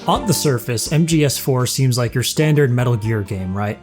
On the surface, MGS4 seems like your standard Metal Gear game, right?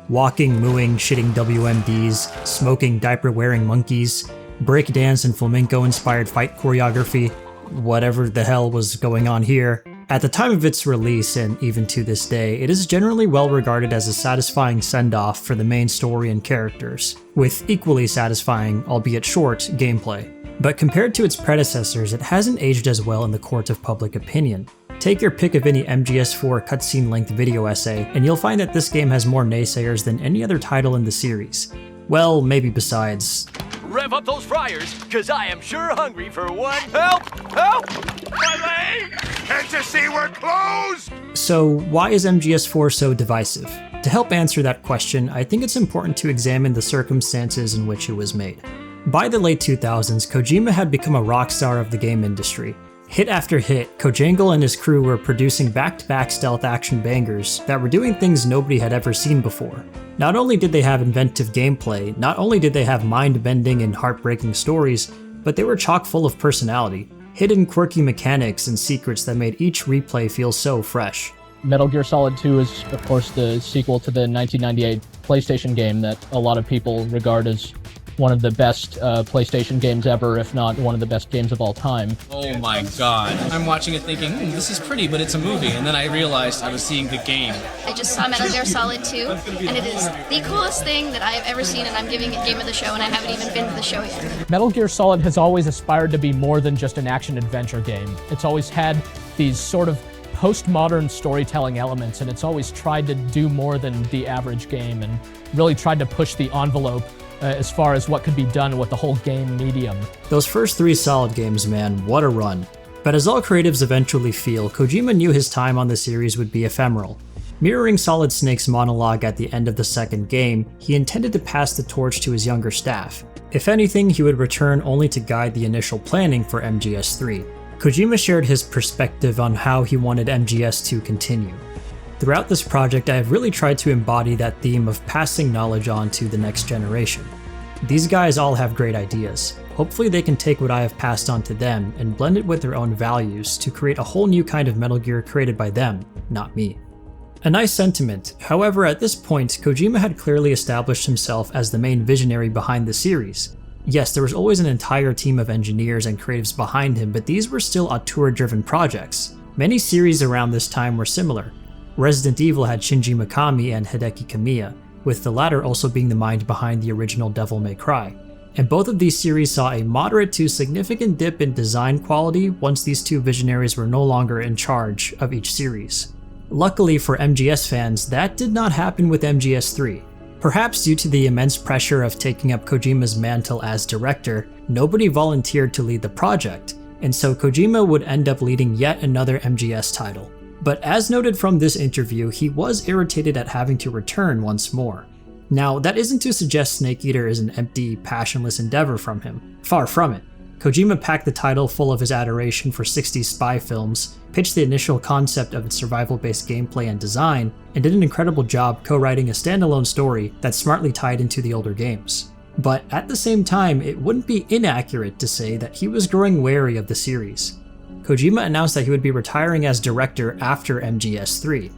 Walking, mooing, shitting WMDs, smoking, diaper-wearing monkeys, breakdance and flamenco-inspired fight choreography, whatever the hell was going on here. At the time of its release, and even to this day, it is generally well regarded as a satisfying send-off for the main story and characters, with equally satisfying, albeit short, gameplay. But compared to its predecessors, it hasn't aged as well in the court of public opinion. Take your pick of any MGS4 cutscene-length video essay, and you'll find that this game has more naysayers than any other title in the series. Well, maybe besides... Rev up those fryers, cause I am sure hungry for one. Help! Help! My leg! Can't you see we're closed? So why is MGS4 so divisive? To help answer that question, I think it's important to examine the circumstances in which it was made. By the late 2000s, Kojima had become a rock star of the game industry. Hit after hit, Kojangle and his crew were producing back-to-back stealth action bangers that were doing things nobody had ever seen before. Not only did they have inventive gameplay, not only did they have mind-bending and heartbreaking stories, but they were chock full of personality, hidden quirky mechanics and secrets that made each replay feel so fresh. Metal Gear Solid 2 is, of course, the sequel to the 1998 PlayStation game that a lot of people regard as one of the best PlayStation games ever, if not one of the best games of all time. Oh my god. I'm watching it thinking, this is pretty, but it's a movie, and then I realized I was seeing the game. I just saw Metal Gear Solid 2, and it is the coolest thing that I've ever seen, and I'm giving it Game of the Show, and I haven't even been to the show yet. Metal Gear Solid has always aspired to be more than just an action-adventure game. It's always had these sort of postmodern storytelling elements, and it's always tried to do more than the average game, and really tried to push the envelope as far as what could be done with the whole game medium. Those first 3 Solid games, man, what a run. But as all creatives eventually feel, Kojima knew his time on the series would be ephemeral. Mirroring Solid Snake's monologue at the end of the second game, he intended to pass the torch to his younger staff. If anything, he would return only to guide the initial planning for MGS3. Kojima shared his perspective on how he wanted MGS to continue. Throughout this project, I have really tried to embody that theme of passing knowledge on to the next generation. These guys all have great ideas. Hopefully they can take what I have passed on to them and blend it with their own values to create a whole new kind of Metal Gear created by them, not me. A nice sentiment. However, at this point, Kojima had clearly established himself as the main visionary behind the series. Yes, there was always an entire team of engineers and creatives behind him, but these were still auteur-driven projects. Many series around this time were similar. Resident Evil had Shinji Mikami and Hideki Kamiya, with the latter also being the mind behind the original Devil May Cry. And both of these series saw a moderate to significant dip in design quality once these two visionaries were no longer in charge of each series. Luckily for MGS fans, that did not happen with MGS3. Perhaps due to the immense pressure of taking up Kojima's mantle as director, nobody volunteered to lead the project, and so Kojima would end up leading yet another MGS title. But as noted from this interview, he was irritated at having to return once more. Now, that isn't to suggest Snake Eater is an empty, passionless endeavor from him. Far from it. Kojima packed the title full of his adoration for 60s spy films, pitched the initial concept of its survival-based gameplay and design, and did an incredible job co-writing a standalone story that smartly tied into the older games. But at the same time, it wouldn't be inaccurate to say that he was growing wary of the series. Kojima announced that he would be retiring as director after MGS3.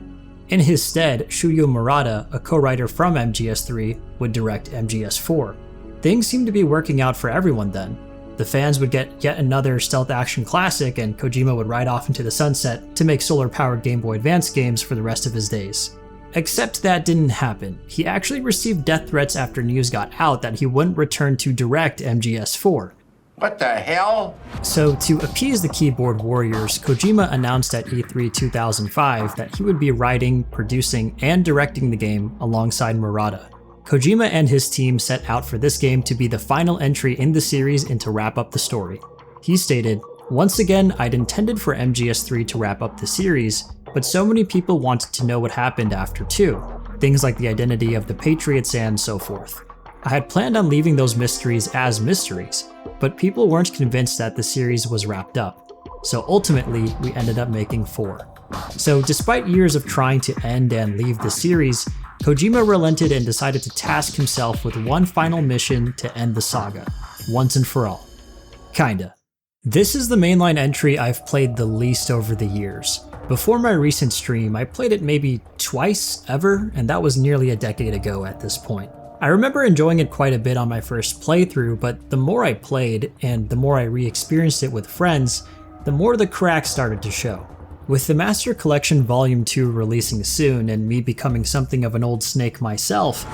In his stead, Shuyo Murata, a co-writer from MGS3, would direct MGS4. Things seemed to be working out for everyone then. The fans would get yet another stealth action classic, and Kojima would ride off into the sunset to make solar-powered Game Boy Advance games for the rest of his days. Except that didn't happen. He actually received death threats after news got out that he wouldn't return to direct MGS4. What the hell? So to appease the keyboard warriors, Kojima announced at E3 2005 that he would be writing, producing, and directing the game alongside Murata. Kojima and his team set out for this game to be the final entry in the series and to wrap up the story. He stated, "Once again, I'd intended for MGS3 to wrap up the series, but so many people wanted to know what happened after 2, things like the identity of the Patriots and so forth. I had planned on leaving those mysteries as mysteries, but people weren't convinced that the series was wrapped up. So ultimately, we ended up making 4. So despite years of trying to end and leave the series, Kojima relented and decided to task himself with one final mission to end the saga, once and for all. Kinda. This is the mainline entry I've played the least over the years. Before my recent stream, I played it maybe twice ever, and that was nearly a decade ago at this point. I remember enjoying it quite a bit on my first playthrough, but the more I played, and the more I re-experienced it with friends, the more the cracks started to show. With the Master Collection Volume 2 releasing soon, and me becoming something of an old Snake myself,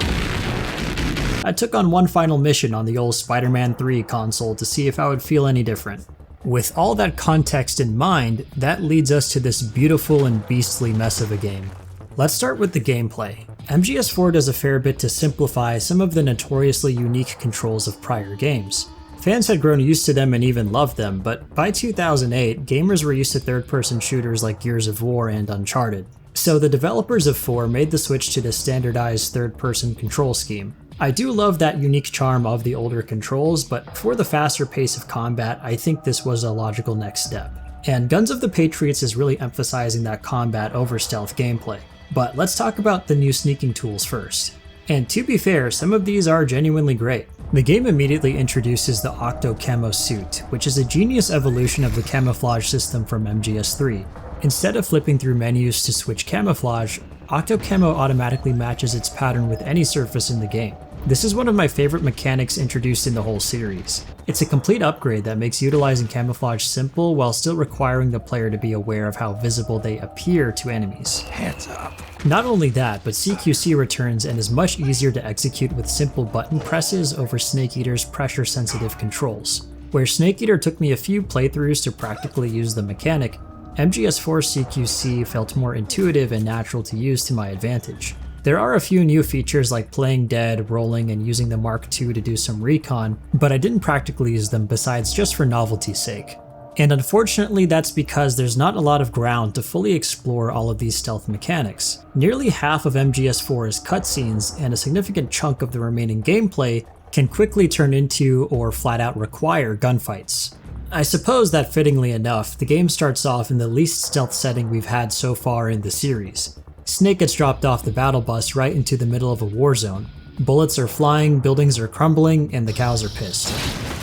I took on one final mission on the old Spider-Man 3 console to see if I would feel any different. With all that context in mind, that leads us to this beautiful and beastly mess of a game. Let's start with the gameplay. MGS4 does a fair bit to simplify some of the notoriously unique controls of prior games. Fans had grown used to them and even loved them, but by 2008, gamers were used to third-person shooters like Gears of War and Uncharted. So the developers of 4 made the switch to the standardized third-person control scheme. I do love that unique charm of the older controls, but for the faster pace of combat, I think this was a logical next step. And Guns of the Patriots is really emphasizing that combat over stealth gameplay. But let's talk about the new sneaking tools first. And to be fair, some of these are genuinely great. The game immediately introduces the Octo Camo suit, which is a genius evolution of the camouflage system from MGS3. Instead of flipping through menus to switch camouflage, Octo Camo automatically matches its pattern with any surface in the game. This is one of my favorite mechanics introduced in the whole series. It's a complete upgrade that makes utilizing camouflage simple while still requiring the player to be aware of how visible they appear to enemies. Hands up. Not only that, but CQC returns and is much easier to execute with simple button presses over Snake Eater's pressure-sensitive controls. Where Snake Eater took me a few playthroughs to practically use the mechanic, MGS4 CQC felt more intuitive and natural to use to my advantage. There are a few new features like playing dead, rolling, and using the Mark II to do some recon, but I didn't practically use them besides just for novelty's sake. And unfortunately, that's because there's not a lot of ground to fully explore all of these stealth mechanics. Nearly half of MGS4 is cutscenes, and a significant chunk of the remaining gameplay can quickly turn into or flat out require gunfights. I suppose that fittingly enough, the game starts off in the least stealth setting we've had so far in the series. Snake gets dropped off the battle bus right into the middle of a war zone. Bullets are flying, buildings are crumbling, and the cows are pissed.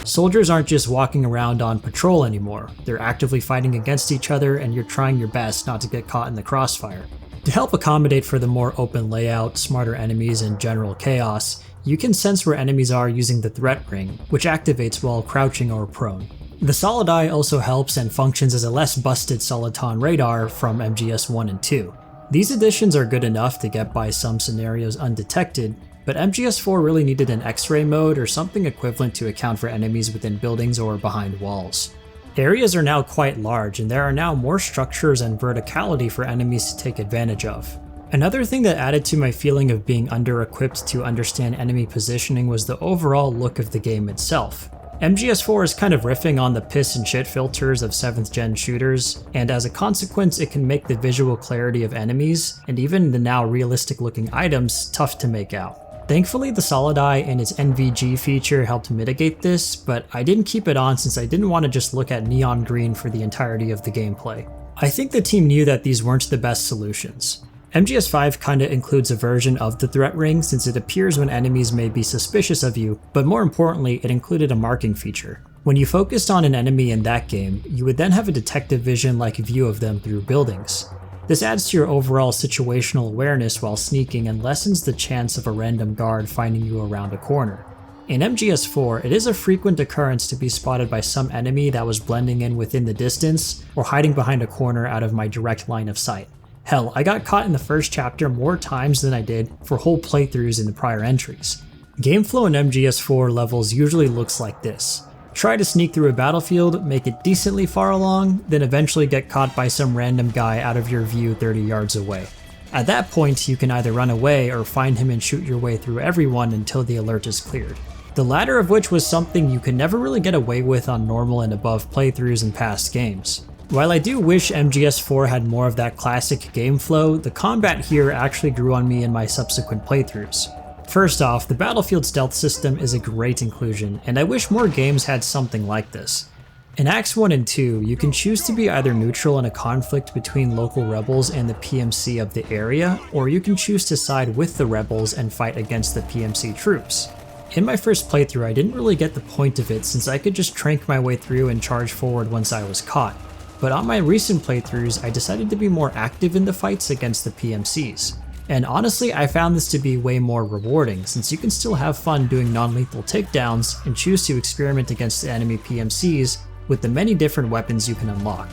Soldiers aren't just walking around on patrol anymore, they're actively fighting against each other and you're trying your best not to get caught in the crossfire. To help accommodate for the more open layout, smarter enemies, and general chaos, you can sense where enemies are using the threat ring, which activates while crouching or prone. The Solid Eye also helps and functions as a less busted Soliton radar from MGS 1 and 2. These additions are good enough to get by some scenarios undetected, but MGS4 really needed an X-ray mode or something equivalent to account for enemies within buildings or behind walls. Areas are now quite large, and there are now more structures and verticality for enemies to take advantage of. Another thing that added to my feeling of being under-equipped to understand enemy positioning was the overall look of the game itself. MGS4 is kind of riffing on the piss and shit filters of 7th gen shooters, and as a consequence it can make the visual clarity of enemies, and even the now realistic looking items, tough to make out. Thankfully the Solid Eye and its NVG feature helped mitigate this, but I didn't keep it on since I didn't want to just look at neon green for the entirety of the gameplay. I think the team knew that these weren't the best solutions. MGS5 kinda includes a version of the threat ring since it appears when enemies may be suspicious of you, but more importantly, it included a marking feature. When you focused on an enemy in that game, you would then have a detective vision-like view of them through buildings. This adds to your overall situational awareness while sneaking and lessens the chance of a random guard finding you around a corner. In MGS4, it is a frequent occurrence to be spotted by some enemy that was blending in within the distance or hiding behind a corner out of my direct line of sight. Hell, I got caught in the first chapter more times than I did for whole playthroughs in the prior entries. Game flow in MGS4 levels usually looks like this. Try to sneak through a battlefield, make it decently far along, then eventually get caught by some random guy out of your view 30 yards away. At that point, you can either run away or find him and shoot your way through everyone until the alert is cleared. The latter of which was something you could never really get away with on normal and above playthroughs in past games. While I do wish MGS4 had more of that classic game flow, the combat here actually grew on me in my subsequent playthroughs. First off, the Battlefield stealth system is a great inclusion, and I wish more games had something like this. In Acts 1 and 2, you can choose to be either neutral in a conflict between local rebels and the PMC of the area, or you can choose to side with the rebels and fight against the PMC troops. In my first playthrough, I didn't really get the point of it since I could just trank my way through and charge forward once I was caught. but on my recent playthroughs I decided to be more active in the fights against the PMCs. And honestly, I found this to be way more rewarding, since you can still have fun doing non-lethal takedowns and choose to experiment against the enemy PMCs with the many different weapons you can unlock.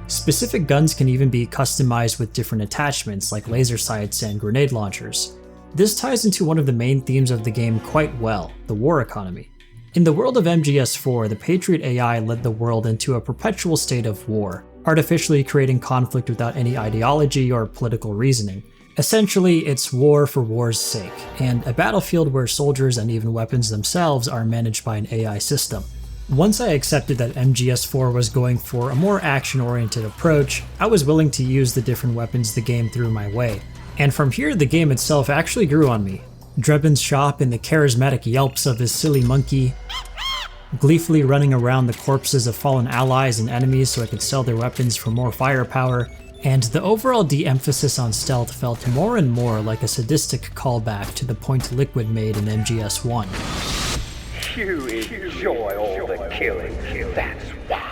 Specific guns can even be customized with different attachments like laser sights and grenade launchers. This ties into one of the main themes of the game quite well, the war economy. In the world of MGS4, the Patriot AI led the world into a perpetual state of war, artificially creating conflict without any ideology or political reasoning. Essentially, it's war for war's sake, and a battlefield where soldiers and even weapons themselves are managed by an AI system. Once I accepted that MGS4 was going for a more action-oriented approach, I was willing to use the different weapons the game threw my way. And from here, the game itself actually grew on me. Drebin's shop and the charismatic yelps of his silly monkey, gleefully running around the corpses of fallen allies and enemies so I could sell their weapons for more firepower, and the overall de-emphasis on stealth felt more and more like a sadistic callback to the point Liquid made in MGS1. You enjoy all the killing, that's why.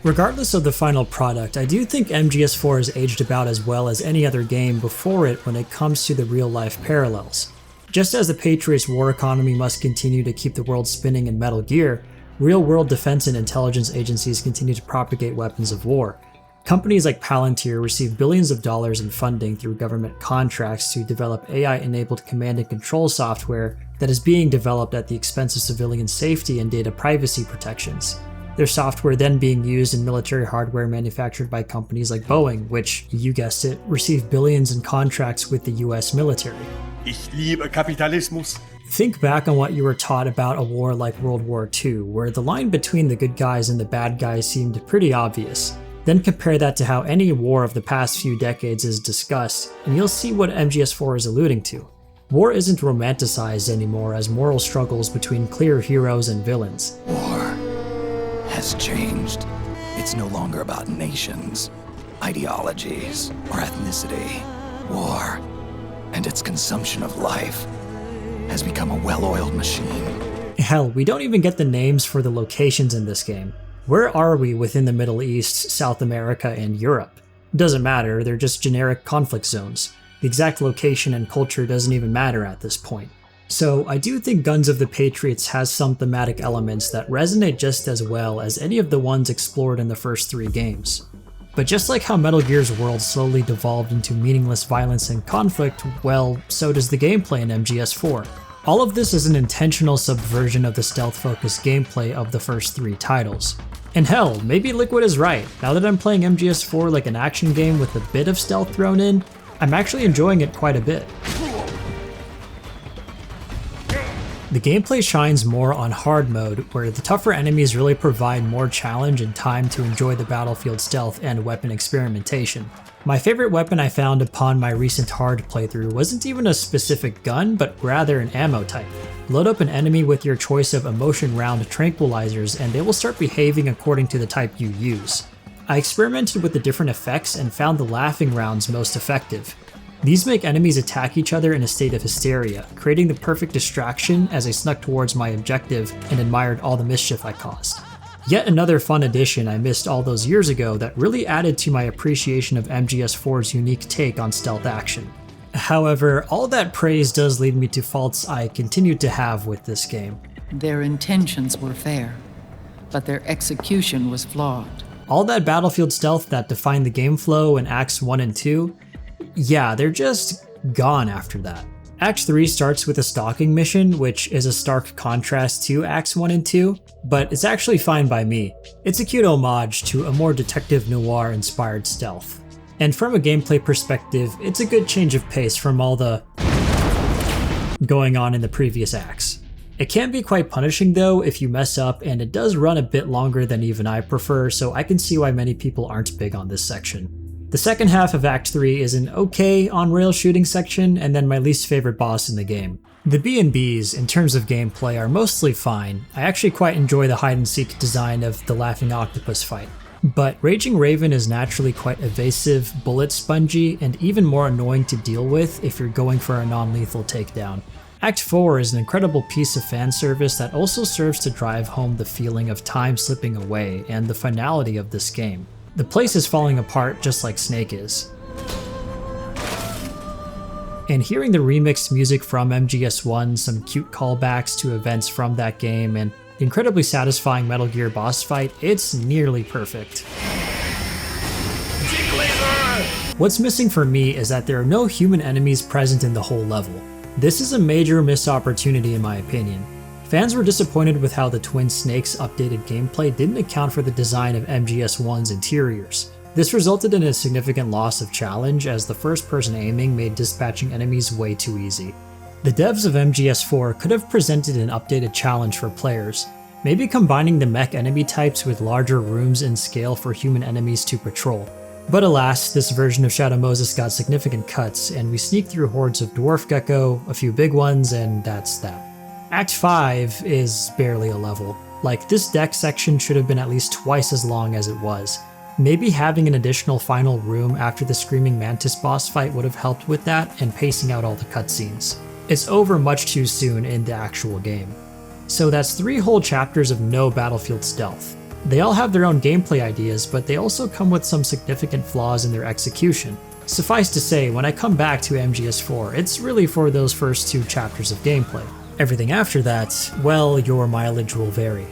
Regardless of the final product, I do think MGS4 has aged about as well as any other game before it when it comes to the real-life parallels. Just as the Patriot's war economy must continue to keep the world spinning in Metal Gear, real-world defense and intelligence agencies continue to propagate weapons of war. Companies like Palantir receive billions of dollars in funding through government contracts to develop AI-enabled command and control software that is being developed at the expense of civilian safety and data privacy protections. Their software then being used in military hardware manufactured by companies like Boeing, which, you guessed it, receive billions in contracts with the US military. Ich liebe Kapitalismus. Think back on what you were taught about a war like World War II, where the line between the good guys and the bad guys seemed pretty obvious. Then compare that to how any war of the past few decades is discussed, and you'll see what MGS4 is alluding to. War isn't romanticized anymore as moral struggles between clear heroes and villains. War has changed. It's no longer about nations, ideologies, or ethnicity. War and its consumption of life has become a well-oiled machine. Hell, we don't even get the names for the locations in this game. Where are we within the Middle East, South America, and Europe? Doesn't matter, they're just generic conflict zones. The exact location and culture doesn't even matter at this point. So I do think Guns of the Patriots has some thematic elements that resonate just as well as any of the ones explored in the first 3 games. But just like how Metal Gear's world slowly devolved into meaningless violence and conflict, well, so does the gameplay in MGS4. All of this is an intentional subversion of the stealth-focused gameplay of the first 3 titles. And hell, maybe Liquid is right. Now that I'm playing MGS4 like an action game with a bit of stealth thrown in, I'm actually enjoying it quite a bit. The gameplay shines more on hard mode, where the tougher enemies really provide more challenge and time to enjoy the battlefield stealth and weapon experimentation. My favorite weapon I found upon my recent hard playthrough wasn't even a specific gun, but rather an ammo type. Load up an enemy with your choice of emotion round tranquilizers and they will start behaving according to the type you use. I experimented with the different effects and found the laughing rounds most effective. These make enemies attack each other in a state of hysteria, creating the perfect distraction as I snuck towards my objective and admired all the mischief I caused. Yet another fun addition I missed all those years ago that really added to my appreciation of MGS4's unique take on stealth action. However, all that praise does lead me to faults I continued to have with this game. Their intentions were fair, but their execution was flawed. All that battlefield stealth that defined the game flow in Acts 1 and 2, yeah, they're just gone after that. Act 3 starts with a stalking mission, which is a stark contrast to Acts 1 and 2, but it's actually fine by me. It's a cute homage to a more detective noir-inspired stealth. And from a gameplay perspective, it's a good change of pace from all the going on in the previous acts. It can be quite punishing though if you mess up, and it does run a bit longer than even I prefer, so I can see why many people aren't big on this section. The second half of Act 3 is an okay on-rail shooting section, and then my least favorite boss in the game. The B&Bs, in terms of gameplay, are mostly fine. I actually quite enjoy the hide-and-seek design of the Laughing Octopus fight. But Raging Raven is naturally quite evasive, bullet spongy, and even more annoying to deal with if you're going for a non-lethal takedown. Act 4 is an incredible piece of fan service that also serves to drive home the feeling of time slipping away and the finality of this game. The place is falling apart just like Snake is. And hearing the remixed music from MGS1, some cute callbacks to events from that game, and the incredibly satisfying Metal Gear boss fight, it's nearly perfect. What's missing for me is that there are no human enemies present in the whole level. This is a major missed opportunity in my opinion. Fans were disappointed with how the Twin Snakes updated gameplay didn't account for the design of MGS1's interiors. This resulted in a significant loss of challenge as the first-person aiming made dispatching enemies way too easy. The devs of MGS4 could have presented an updated challenge for players, maybe combining the mech enemy types with larger rooms in scale for human enemies to patrol. But alas, this version of Shadow Moses got significant cuts, and we sneak through hordes of Dwarf Gecko, a few big ones, and that's that. Act 5 is barely a level. Like, this deck section should have been at least twice as long as it was. Maybe having an additional final room after the Screaming Mantis boss fight would have helped with that and pacing out all the cutscenes. It's over much too soon in the actual game. So that's 3 whole chapters of no Battlefield stealth. They all have their own gameplay ideas, but they also come with some significant flaws in their execution. Suffice to say, when I come back to MGS4, it's really for those first 2 chapters of gameplay. Everything after that, well, your mileage will vary.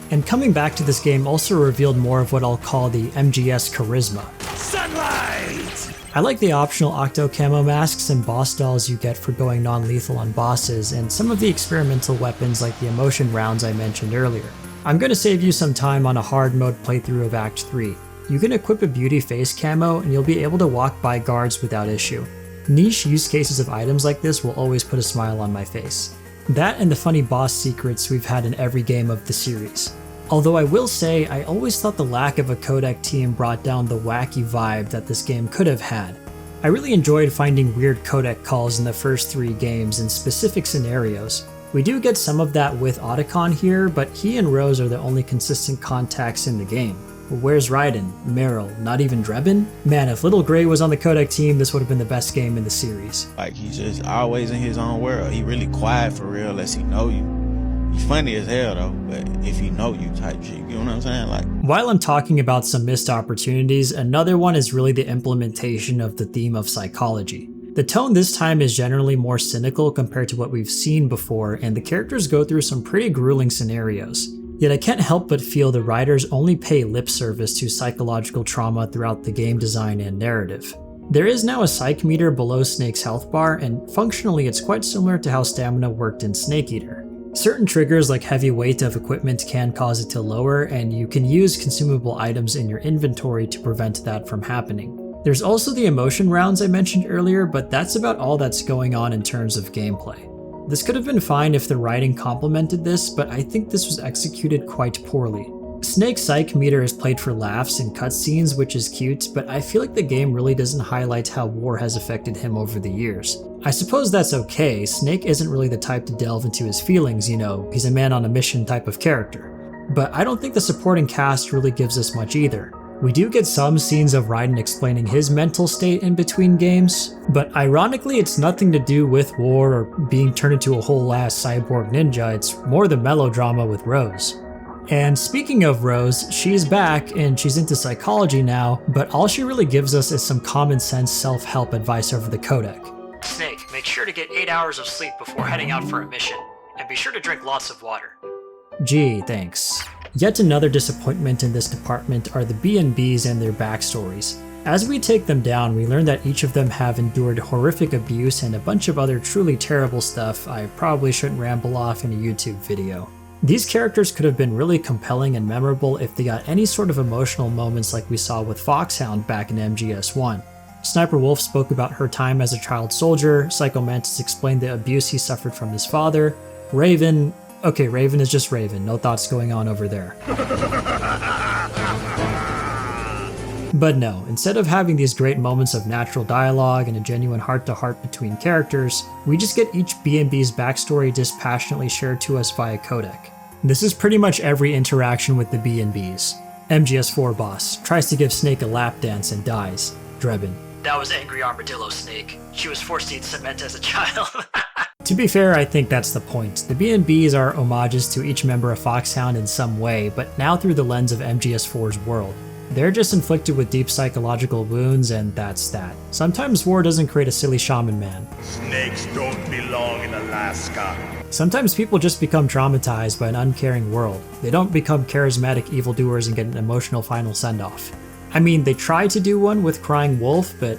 And coming back to this game also revealed more of what I'll call the MGS charisma. Sunlight! I like the optional Octo Camo masks and boss dolls you get for going non-lethal on bosses, and some of the experimental weapons like the emotion rounds I mentioned earlier. I'm going to save you some time on a hard mode playthrough of Act 3. You can equip a beauty face camo and you'll be able to walk by guards without issue. Niche use cases of items like this will always put a smile on my face. That and the funny boss secrets we've had in every game of the series. Although I will say, I always thought the lack of a codec team brought down the wacky vibe that this game could have had. I really enjoyed finding weird codec calls in the first 3 games in specific scenarios. We do get some of that with Otacon here, but he and Rose are the only consistent contacts in the game. Where's Raiden? Meryl? Not even Drebin? Man, if Little Gray was on the codec team, this would have been the best game in the series. Like, he's just always in his own world. He really quiet for real, unless he know you. He's funny as hell though, but if he know you type shit, you know what I'm saying? Like, while I'm talking about some missed opportunities, another one is really the implementation of the theme of psychology. The tone this time is generally more cynical compared to what we've seen before, and the characters go through some pretty grueling scenarios. Yet I can't help but feel the writers only pay lip service to psychological trauma throughout the game design and narrative. There is now a psych meter below Snake's health bar, and functionally it's quite similar to how stamina worked in Snake Eater. Certain triggers like heavy weight of equipment can cause it to lower, and you can use consumable items in your inventory to prevent that from happening. There's also the emotion rounds I mentioned earlier, but that's about all that's going on in terms of gameplay. This could have been fine if the writing complemented this, but I think this was executed quite poorly. Snake's psych meter is played for laughs in cutscenes, which is cute, but I feel like the game really doesn't highlight how war has affected him over the years. I suppose that's okay, Snake isn't really the type to delve into his feelings, you know, he's a man on a mission type of character. But I don't think the supporting cast really gives us much either. We do get some scenes of Raiden explaining his mental state in between games, but ironically it's nothing to do with war or being turned into a whole ass cyborg ninja, it's more the melodrama with Rose. And speaking of Rose, she's back and she's into psychology now, but all she really gives us is some common sense self-help advice over the codec. Snake, make sure to get 8 hours of sleep before heading out for a mission, and be sure to drink lots of water. Gee, thanks. Yet another disappointment in this department are the B&Bs and their backstories. As we take them down, we learn that each of them have endured horrific abuse and a bunch of other truly terrible stuff I probably shouldn't ramble off in a YouTube video. These characters could have been really compelling and memorable if they got any sort of emotional moments like we saw with Foxhound back in MGS1. Sniper Wolf spoke about her time as a child soldier, Psycho Mantis explained the abuse he suffered from his father, Raven is just Raven, no thoughts going on over there. But no, instead of having these great moments of natural dialogue and a genuine heart-to-heart between characters, we just get each B&B's backstory dispassionately shared to us via codec. This is pretty much every interaction with the B&Bs. MGS4 boss tries to give Snake a lap dance and dies. Drebin. That was Angry Armadillo Snake. She was forced to eat cement as a child. To be fair, I think that's the point. The B&Bs are homages to each member of Foxhound in some way, but now through the lens of MGS4's world. They're just inflicted with deep psychological wounds, and that's that. Sometimes war doesn't create a silly shaman man. Snakes don't belong in Alaska. Sometimes people just become traumatized by an uncaring world. They don't become charismatic evildoers and get an emotional final send-off. I mean, they tried to do one with Crying Wolf, but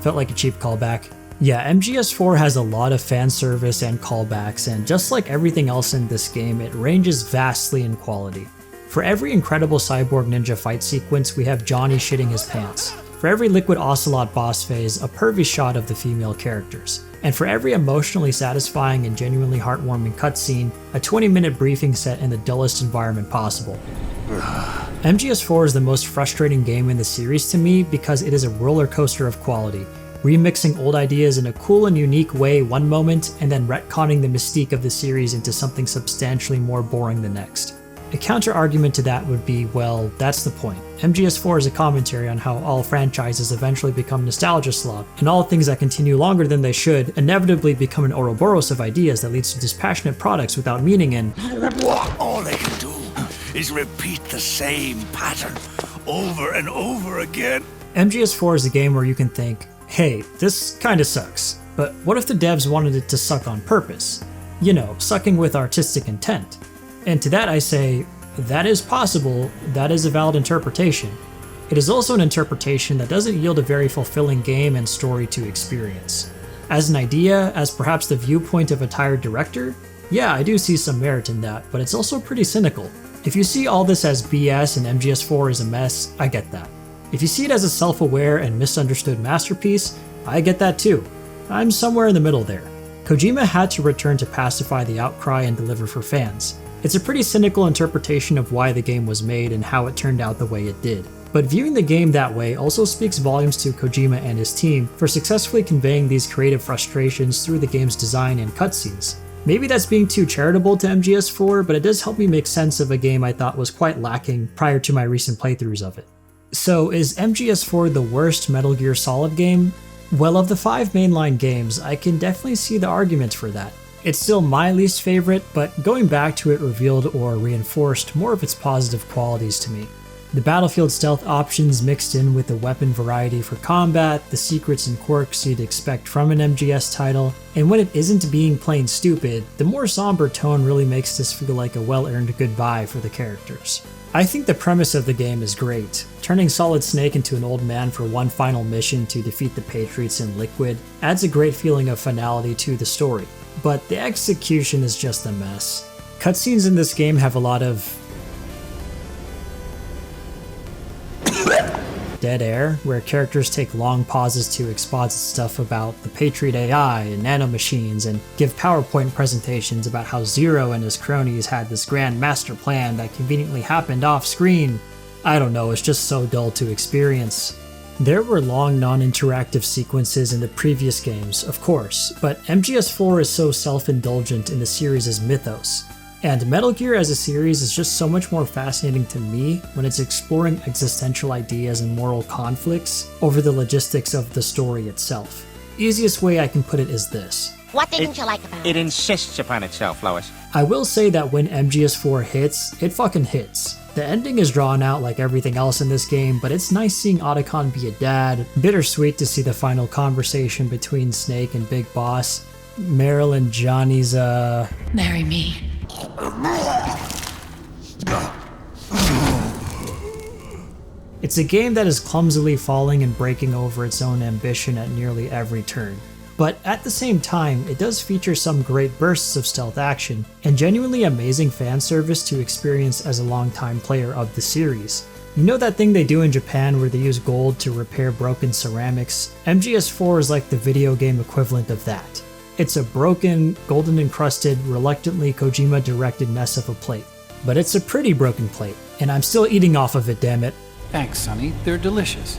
felt like a cheap callback. Yeah, MGS4 has a lot of fan service and callbacks, and just like everything else in this game, it ranges vastly in quality. For every incredible cyborg ninja fight sequence, we have Johnny shitting his pants. For every Liquid Ocelot boss phase, a pervy shot of the female characters. And for every emotionally satisfying and genuinely heartwarming cutscene, a 20-minute briefing set in the dullest environment possible. MGS4 is the most frustrating game in the series to me because it is a roller coaster of quality, remixing old ideas in a cool and unique way one moment, and then retconning the mystique of the series into something substantially more boring the next. A counter-argument to that would be, well, that's the point. MGS4 is a commentary on how all franchises eventually become nostalgia slop, and all things that continue longer than they should inevitably become an Ouroboros of ideas that leads to dispassionate products without meaning and all they can do is repeat the same pattern over and over again. MGS4 is a game where you can think, hey, this kinda sucks, but what if the devs wanted it to suck on purpose? You know, sucking with artistic intent. And to that I say, that is possible, that is a valid interpretation. It is also an interpretation that doesn't yield a very fulfilling game and story to experience. As an idea, as perhaps the viewpoint of a tired director, yeah, I do see some merit in that, but it's also pretty cynical. If you see all this as BS and MGS4 is a mess, I get that. If you see it as a self-aware and misunderstood masterpiece, I get that too. I'm somewhere in the middle there. Kojima had to return to pacify the outcry and deliver for fans. It's a pretty cynical interpretation of why the game was made and how it turned out the way it did. But viewing the game that way also speaks volumes to Kojima and his team for successfully conveying these creative frustrations through the game's design and cutscenes. Maybe that's being too charitable to MGS4, but it does help me make sense of a game I thought was quite lacking prior to my recent playthroughs of it. So is MGS4 the worst Metal Gear Solid game? Well, of the 5 mainline games, I can definitely see the arguments for that. It's still my least favorite, but going back to it revealed or reinforced more of its positive qualities to me. The battlefield stealth options mixed in with the weapon variety for combat, the secrets and quirks you'd expect from an MGS title, and when it isn't being plain stupid, the more somber tone really makes this feel like a well-earned goodbye for the characters. I think the premise of the game is great. Turning Solid Snake into an old man for one final mission to defeat the Patriots in Liquid adds a great feeling of finality to the story, but the execution is just a mess. Cutscenes in this game have a lot of dead air, where characters take long pauses to exposit stuff about the Patriot AI and nanomachines and give PowerPoint presentations about how Zero and his cronies had this grand master plan that conveniently happened off screen. I don't know, it's just so dull to experience. There were long non-interactive sequences in the previous games, of course, but MGS4 is so self-indulgent in the series' mythos. And Metal Gear as a series is just so much more fascinating to me when it's exploring existential ideas and moral conflicts over the logistics of the story itself. Easiest way I can put it is this. What didn't you like about it? It insists upon itself, Lois. I will say that when MGS4 hits, it fucking hits. The ending is drawn out like everything else in this game, but it's nice seeing Otacon be a dad, bittersweet to see the final conversation between Snake and Big Boss, Meryl and Johnny's Marry me. It's a game that is clumsily falling and breaking over its own ambition at nearly every turn. But at the same time, it does feature some great bursts of stealth action, and genuinely amazing fan service to experience as a longtime player of the series. You know that thing they do in Japan where they use gold to repair broken ceramics? MGS4 is like the video game equivalent of that. It's a broken, golden encrusted, reluctantly Kojima directed mess of a plate. But it's a pretty broken plate, and I'm still eating off of it, damn it. Thanks, Sonny. They're delicious.